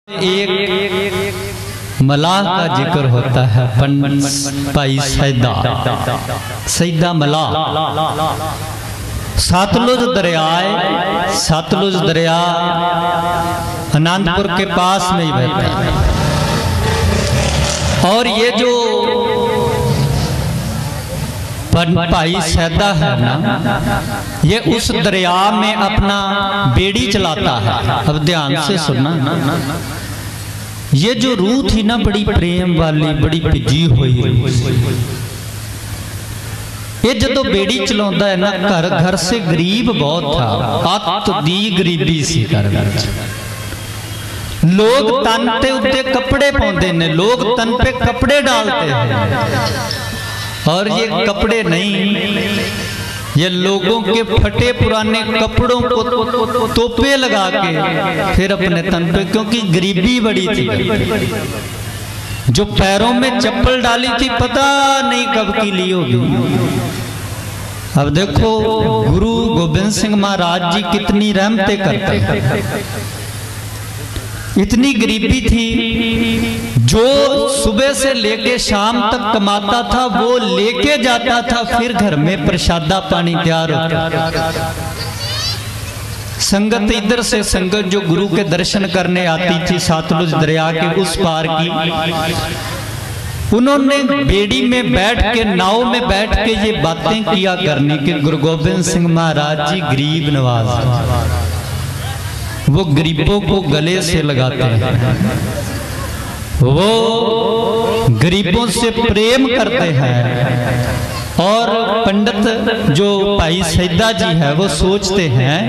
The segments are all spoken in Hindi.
एक मलाह का जिक्र होता है। भाई सैदा मलाह सतलुज दरिया अनंतपुर के पास में ही बहता है। और ये जो भाई सैदा है ना, ये उस दरिया में अपना बेड़ी चलाता है। अब ध्यान से सुनना, ये जो रूह थी ना बड़ी प्रेम वाली, बड़ी भिजी हुई, ये जो बेड़ी चलाता है ना, घर से गरीब बहुत था, अत दी गरीबी सी घर। लोग तन पे उत्ते कपड़े पाते ने, लोग तन पे कपड़े डालते हैं, और ये कपड़े नहीं, ये लोगों के फटे पुराने कपड़ों को तोपे लगा के फिर अपने तन पे, क्योंकि गरीबी बड़ी थी। जो पैरों में चप्पल डाली थी पता नहीं कब की ली होगी। अब देखो गुरु गोबिंद सिंह महाराज जी कितनी रहमतें करते हैं। इतनी गरीबी थी, जो सुबह से लेके शाम तक कमाता था वो लेके जाता था, फिर घर में प्रसादा पानी तैयार होता। संगत इधर से संगत जो गुरु के दर्शन करने आती थी सतलुज दरिया के उस पार की, उन्होंने बेड़ी में बैठ के, नाव में बैठ के ये बातें किया करने के गुरु गोबिंद सिंह महाराज जी गरीब नवाज, वो गरीबों को गले से लगाते हैं, वो गरीबों से प्रेम करते हैं। और पंडित जो भाई सैदा जी है वो सोचते हैं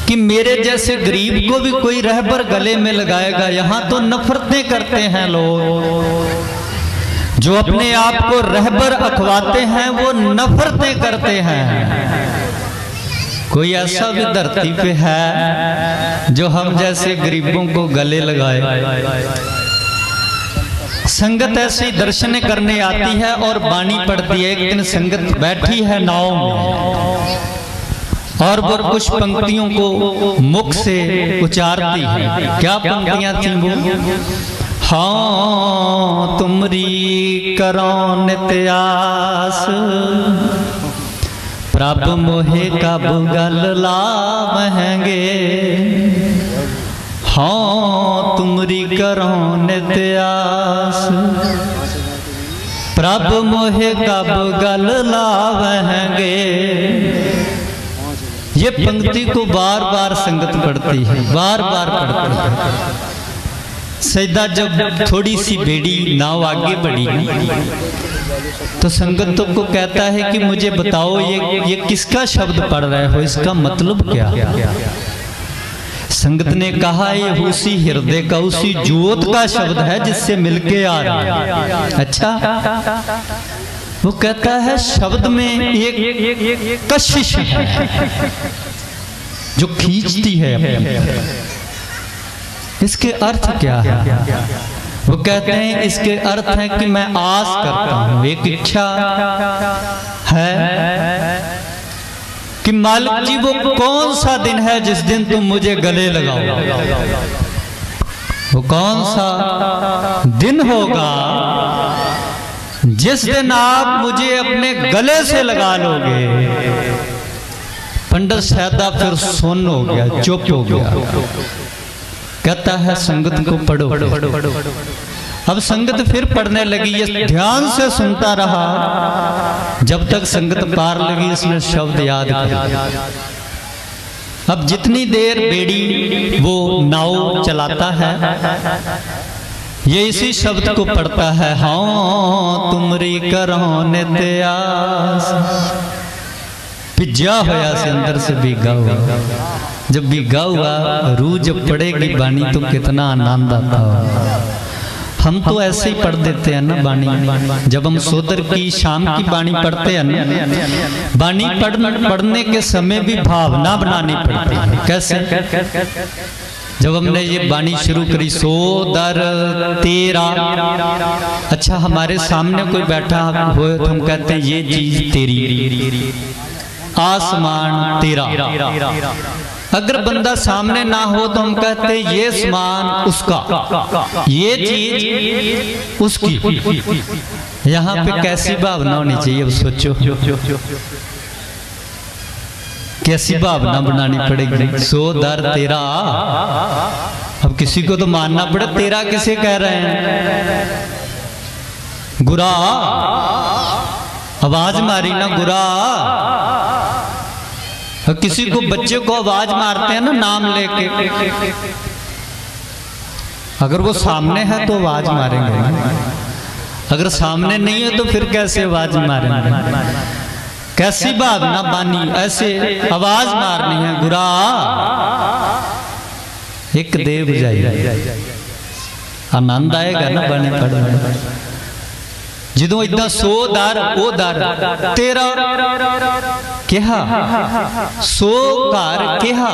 कि मेरे जैसे गरीब को भी कोई रहबर गले में लगाएगा। यहाँ तो नफरतें करते हैं लोग, जो अपने आप को रहबर अखवाते हैं वो नफरतें करते हैं। कोई ऐसा भी धरती पे है जो हम जैसे गरीबों को गले लगाए? संगत ऐसे दर्शन करने आती है और बाणी पढ़ती है। एक दिन संगत बैठी है नाव में और वो कुछ पंक्तियों को मुख से उच्चारती है। क्या पंक्तियां थी वो? हाँ तुमरी करो नित्यास, प्रभ मोहे का बुगल लावहेंगे। हाँ तुमरी करो नित्यास, प्रभ मोहे का बुगल लावहेंगे। ये पंक्ति को बार बार संगत पढ़ती है, बार बार पढ़ती है। सैदा जब थोड़ी सी बेड़ी नाव आगे बढ़ी तो संगतों को कहता है कि मुझे बताओ ये किसका शब्द पढ़ रहे हो, इसका मतलब क्या? संगत ने कहा ये उसी हृदय का, उसी ज्योत का शब्द है जिससे मिलके आ रहा है। अच्छा, वो कहता है शब्द में एक कशिश है जो खींचती है। इसके अर्थ क्या है? वो कहते हैं इसके अर्थ है कि मैं आस करता हूं, एक इच्छा है कि मालिक जी वो कौन सा दिन है जिस दिन तुम मुझे गले लगाओ। वो कौन सा दिन होगा जिस दिन आप मुझे अपने गले से लगा लोगे? पंडित सैदा फिर सुन्न हो गया, चुप हो गया। कहता है संगत को पढ़ो। अब संगत फिर पढ़ने लगी, ये ध्यान से सुनता रहा जब तक संगत पार लगी। इसने शब्द याद किया। अब जितनी देर बेड़ी वो नाव चलाता है ये इसी शब्द को पढ़ता है। हाँ तुमरी करो नित्यास, भिजा होया से अंदर से भीगा हुआ। जब भीगा हुआ रूह जब पड़ेगी बाणी तो कितना आनंद आता हो। हम तो ऐसे ही पढ़ देते हैं ना बाणी। जब हम सोदर की शाम की बाणी पढ़ते हैं ना, बाणी पढ़ने के समय भी भावना बनानी पड़ती है। कैसे? जब हमने ये बाणी शुरू करी, सोदर तेरा, अच्छा हमारे सामने कोई बैठा हो तो हम कहते हैं ये चीज तेरी, आसमान तेरा। अगर बंदा सामने ना हो तो हम कहते ये सामान उसका, ये चीज उसकी। यहाँ पे कैसी भावना होनी चाहिए, अब सोचो कैसी भावना बनानी पड़ेगी। सो दर तेरा, अब किसी को तो मानना पड़े, तेरा किसे कह रहे हैं? गुरा, आवाज मारी ना गुरा। किसी को बच्चे को आवाज मारते हैं ना नाम लेके, अगर वो सामने है तो आवाज मारेंगे, अगर सामने नहीं है तो फिर कैसे आवाज मारेंगे? कैसी भावना बानी, ऐसे आवाज मारनी है गुरा एक देव जाइए, आनंद आएगा ना बने पढ़ने। ਜਦੋਂ इदा सो दर ओ दर तेरा कहा, सो घर कहा,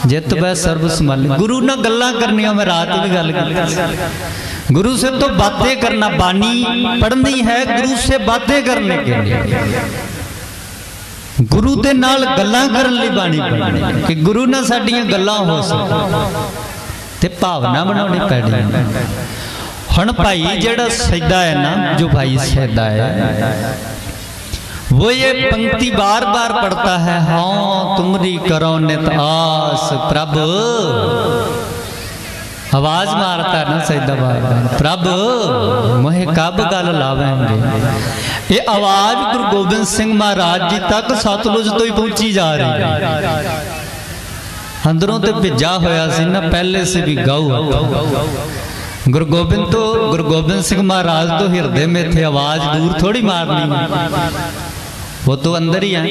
जित वह सर्व संभाले। गुरु ना गल्लां करनियां, मैं रात भी गल की, गुरु से तो बातें करना, बानी पढ़नी है गुरु से बातें करने के लिए, गुरु दे नाल गल्लां करन लई बानी पढ़नी कि गुरु ना साडियां गल्लां हो सकन ते भावना बनाउणी पैणी। हुण भाई जेड़ा सैदा है ना, जो भाई सैदा है वो ये पंक्ति बार बार पढ़ता है, हाँ तुमरी करो नित आस प्रभु। आवाज मारता है ना सैदा बार बार, प्रभु मोहे कब गल लावेंगे। ये आवाज गुरु गोबिंद सिंह महाराज जी तक सतलुज तो ही पहुंची जा रही है। अंदरों तो भिजा होया सी ना पहले से भी गाऊ। गुरु गोबिंद सिंह महाराज तो हृदय में थे, आवाज दूर थोड़ी मारनी, वो तो अंदर ही है,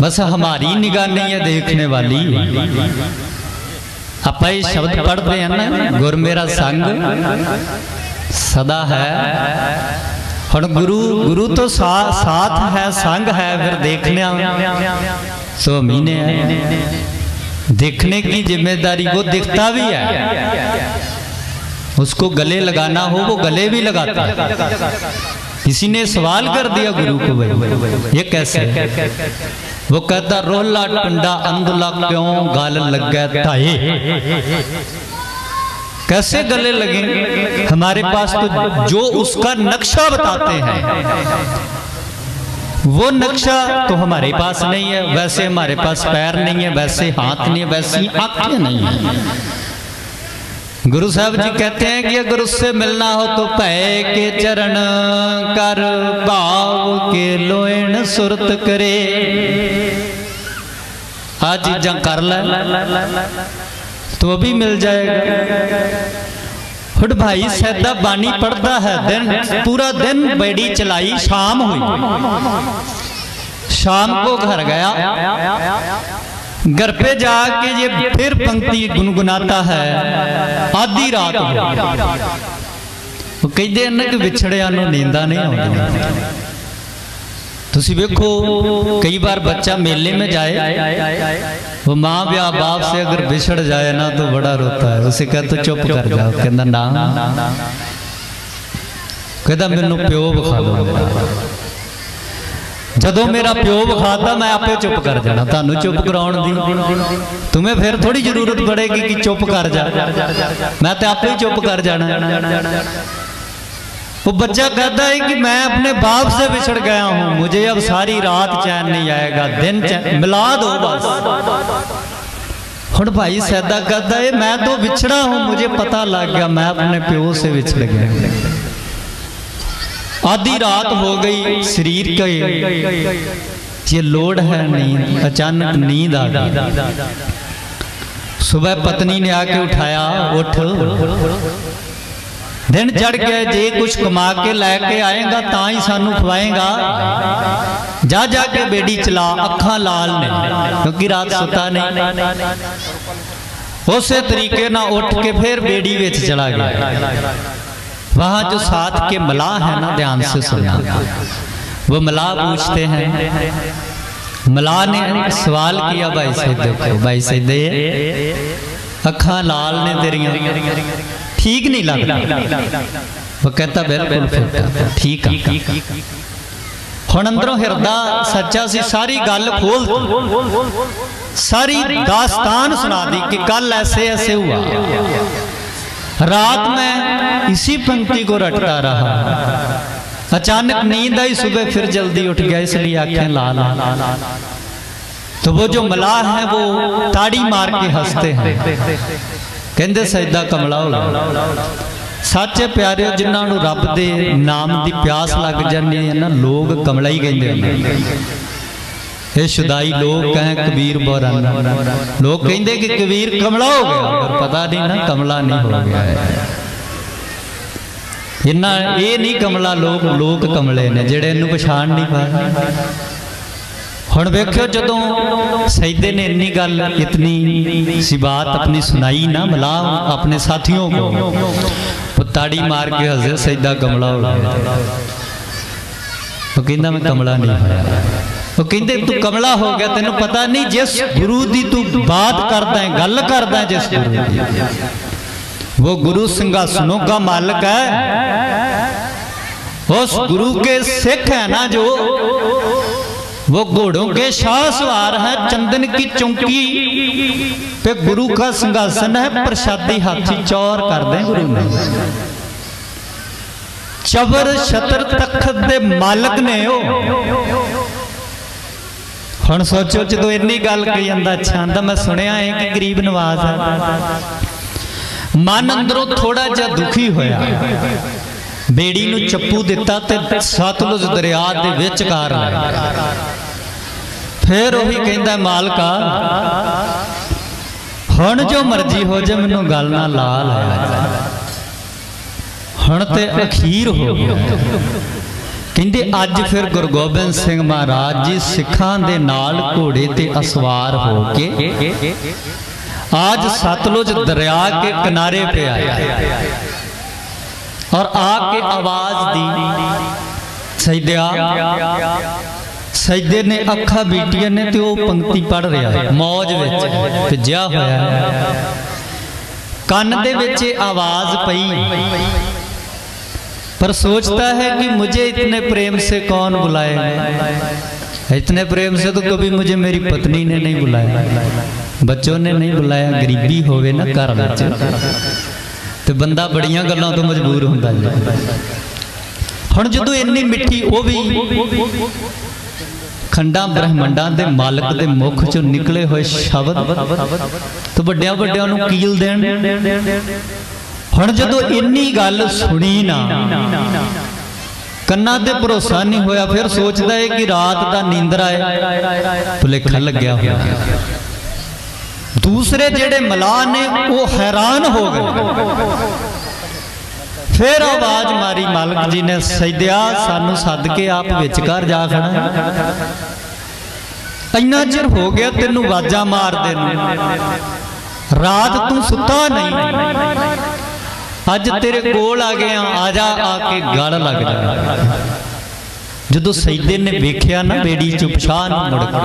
बस हमारी निगाह नहीं है देखने वाली। आप ये शब्द पढ़ते हैं ना, गुर मेरा संग सदा है। और गुरु तो साथ है, संग है, फिर देखने सो महीने है, देखने की जिम्मेदारी वो दिखता भी है, उसको गले लगाना हो वो गले भी लगाता है। किसी ने सवाल कर दिया गुरु को, भाई ये कैसे? वो कहता रोला टंडा अंधला क्यों गल लगे ताए। कैसे गले लगेंगे? हमारे पास तो जो उसका नक्शा बताते हैं वो नक्शा तो हमारे पास नहीं है। वैसे हमारे पास पैर नहीं है, वैसे हाथ नहीं है, वैसी आंखें नहीं है। गुरु साहब जी कहते हैं कि अगर उससे मिलना हो तो भय के चरण कर भाव के लोयन सुरत करे। आ चीजा कर ले तो अभी मिल जाएगा। फिर भाई सैदा बानी पढ़ता है, दिन पूरा दिन बेड़ी चलाई, शाम हुई, शाम को घर गया, घर पे जाके ये फिर पंक्ति गुनगुनाता है, आधी रात वो कहते हैं ना कि विछड़िया नूं नींदा नहीं आउंदी। तुसी वेखो कई बार बच्चा मेले में जाए, वो माँ ब्याह बाप से अगर बिछड़ जाए ना तो बड़ा रोता है। उसे कहते चुप कर जाओ, कहता ना, कहता मैनू प्यो विखा दो। जदों मेरा प्यो विखाता मैं आपे चुप कर जाना, तानू चुप कराउण दी तुम्हें फिर थोड़ी जरूरत पड़ेगी कि चुप कर जा, मैं तो आपे ही चुप कर जाना। वो बच्चा कहता है कि मैं अपने बाप से बिछड़ गया हूं, मुझे अब सारी रात चैन नहीं आएगा, दिन चैन मिला दो बस। हुण भाई सैदा कहता है मैं तो बिछड़ा हूं, मुझे पता लग गया मैं अपने प्यो से बिछड़ गया। आधी रात हो गई, शरीर का ये लोड है नींद, अचानक नींद आ गई। सुबह पत्नी ने आके उठाया, उठ दिन चढ़ गया, जे कुछ कमा के लैके आएगा ता ही सानू खवाएगा, जा जाके बेड़ी चला। अखा लाल ने क्योंकि रात सुता नहीं, उसे तरीके ना उठ के फिर बेड़ी विच चला गया। वहां जो साथ के मलाह है ना, ध्यान से सुनना, वो मलाह पूछते हैं, मलाह ने सवाल किया भाई सैदे को, भाई सैदे अखा लाल ने तेरियां ठीक नहीं लगता। वो कहता बिल्कुल ठीक है। हुण अंदरों हिरदा सच्चा सी, सारी गल खोल सारी दास्तान सुना दी कि कल ऐसे ऐसे हुआ। रात में इसी पंक्ति को रटता रहा, अचानक नींद आई, सुबह फिर जल्दी उठ गया, इसलिए आंखें लाल। तो वो जो मलाह है वो ताड़ी मार के हंसते हैं, कहते सजदा कमला हो गया। सच्चे प्यारे जिन्होंने रब दे नाम की प्यास लग जाती है ना, लोग कमला ही कहते हैं। ये शुदाई लोग कहें कबीर बोराना, लोग कहते कि कबीर कमला हो गया, पर पता नहीं ना कमला नहीं हो गया है। इन्ना ये नहीं कमला, लोग कमले ने जेड़े इन्हू पछाण नहीं पा। हुण वेखियो जदों सईदे ने इन्नी गल इतनी सी बात अपनी सुनाई ना मला अपने साथियों को, ताड़ी मार के हंसे सईदा कमला हो गया। वो कहंदा मैं कमला नहीं होया। वो कहंदे तू कमला हो गया, तेनू पता नहीं जिस गुरु दी तू बात करदा है, गल करदा है जिस गुरु दी, वो गुरु सिंहासनों का मालिक है। उस गुरु के सिख है ना जो, वो घोड़ों के शाह सवार है, चंदन की चौकी पे गुरु का सिंहासन है, प्रसादी हाथी चौर कर दे गुरु ने। चबर छतर तखत दे मालिक ने हो। हुण सोचो जो इन्नी गल कही जांदा, अच्छा आंदा मैं सुनिया है कि गरीब नवाज है। मन अंदरों थोड़ा जा दुखी होया, बेड़ी नू चप्पू दिता ते सतलुज दरिया दे विचकार लाया। फिर वही कहंदा मालका हुण जो मर्जी हो जाए, मैनू गल ना ला लै, हुण ते अखीर हो गया। कहंदे अज फिर गुरु गोबिंद सिंह महाराज जी सिखां दे नाल घोड़े ते असवार हो के आज सतलुज दरिया के किनारे पे आए और आके आवाज दी सईदा। सईदे ने अखा बीटिया ने तो पंक्ति पढ़ रहा है, मौज विच भिज्या होया है, कन दे विच आवाज पई, पर सोचता है कि मुझे इतने प्रेम से कौन बुलाएगा। इतने प्रेम से तो कभी मुझे मेरी पत्नी ने नहीं बुलाया, बच्चों ने नहीं बुलाया। गरीबी होवे ना घर विच तो बंदा बड़िया गल्लां तो मजबूर हुंदा है। हुण जदों इन्नी मिठी वो भी खंडा ब्रह्मंडां दे मालिक दे मुख चों निकले हुए शब्द तो वड्डियां वड्डियां नूं कील देण। हुण जदों इन्नी गल सुनी ना, कन्ना ते भरोसा नहीं होया, फिर सोचदा है कि रात दा नींदरा है, भुलेखा लग्या होया। दूसरे जेड़े मलाह ने वो हैरान हो गए। फिर आवाज मारी मालिक जी ने, सईदिया सानू सद के आप विचकार जा खड़ा, इन्ना चिर हो गया तेनू वाजा मार दे, रात तू सुता नहीं, अज तेरे कोल आ गया, आजा आके गल लग जा। जदों सईदे ने वेख्या ना बेड़ी चुप शाह मुड़ के,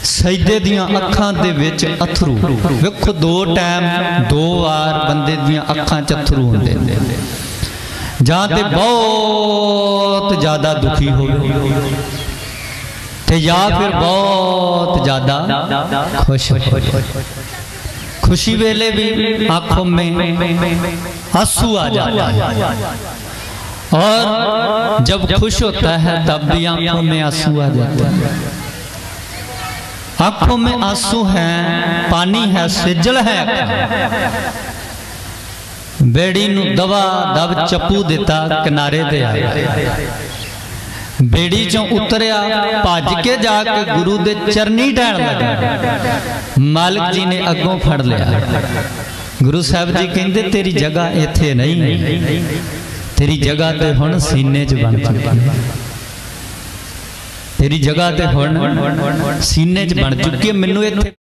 सईदे दियां अखां दे विच अथरू, वेखो दो टाइम दो वार बंदे दियां अखां च अथरू हुंदे ने, जां ते बहुत ज्यादा दुखी होवे ते या फिर बहुत ज्यादा खुश हो। खुशी वेले भी आंखों में आंसू आ जाता है, और जब खुश होता है तब भी आंखों में आंसू आ जाता है। आंखों में आंसू हैं, पानी है, सिजल है। बेड़ी नू दवा दब चप्पू दिता, किनारे ते आया, बेड़ी चों उतरिया, भज के जाके गुरु दे चरनी ढैण लगा। मालिक जी ने अगों फड़ लिया। गुरु साहब जी कहंदे तेरी जगह इत्थे नहीं, तेरी जगह ते हुण सीने च बन चुकी, तेरी जगह ते हुण सीने च बन चुकी है। मैनू इत्थे